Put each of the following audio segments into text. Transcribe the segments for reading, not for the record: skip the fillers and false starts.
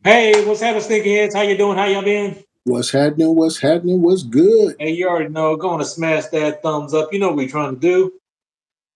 Hey, what's happening, Stinky Heads? How you doing? How y'all been? What's happening? What's happening? What's good? Hey, you already know. Go on to smash that thumbs up. You know what we're trying to do.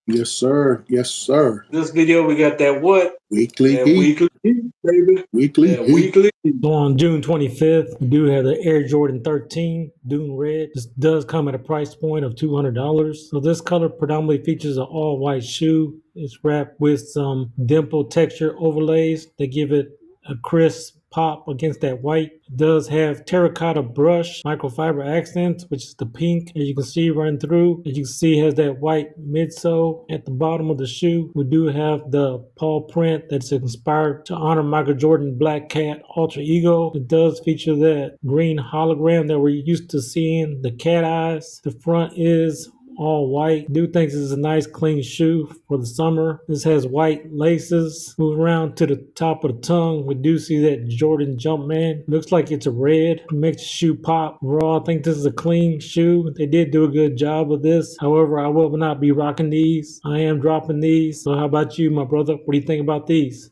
Yes, sir. Yes, sir. This video, we got that what? Weekly That heat. weekly heat, baby. Weekly That heat. weekly heat. So on June 25th, we do have the Air Jordan 13 Dune Red. This does come at a price point of $200. So this color predominantly features an all-white shoe. It's wrapped with some dimple texture overlays that give it a crisp pop against that white. It does have terracotta brush microfiber accents, which is the pink, as you can see running through. As you can see, it has that white midsole at the bottom of the shoe. We do have the paw print that's inspired to honor Michael Jordan Black Cat alter ego. It does feature that green hologram that we're used to seeing, the cat eyes. The front is all white. Do think this is a nice clean shoe for the summer. This has white laces. Move around to the top of the tongue. We do see that Jordan Jumpman. Looks like it's a red. Makes the shoe pop. Raw, I think this is a clean shoe. They did do a good job of this. However, I will not be rocking these. I am dropping these. So how about you, my brother? What do you think about these?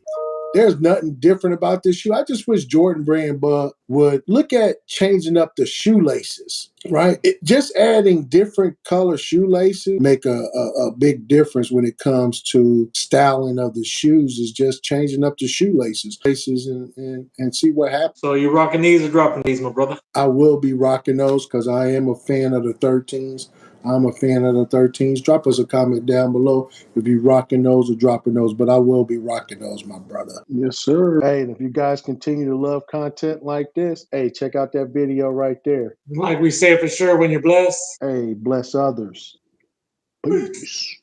There's nothing different about this shoe. I just wish Jordan Brand would look at changing up the shoelaces, right? Just adding different color shoelaces make a big difference when it comes to styling of the shoes. Is just changing up the shoelaces and see what happens. So you rocking these or dropping these, my brother? I will be rocking those because I am a fan of the 13s. I'm a fan of the 13s. Drop us a comment down below if you're rocking those or dropping those, but I will be rocking those, my brother. Yes, sir. Hey, and if you guys continue to love content like this, hey, check out that video right there. Like we say for sure, when you're blessed. Hey, bless others. Peace.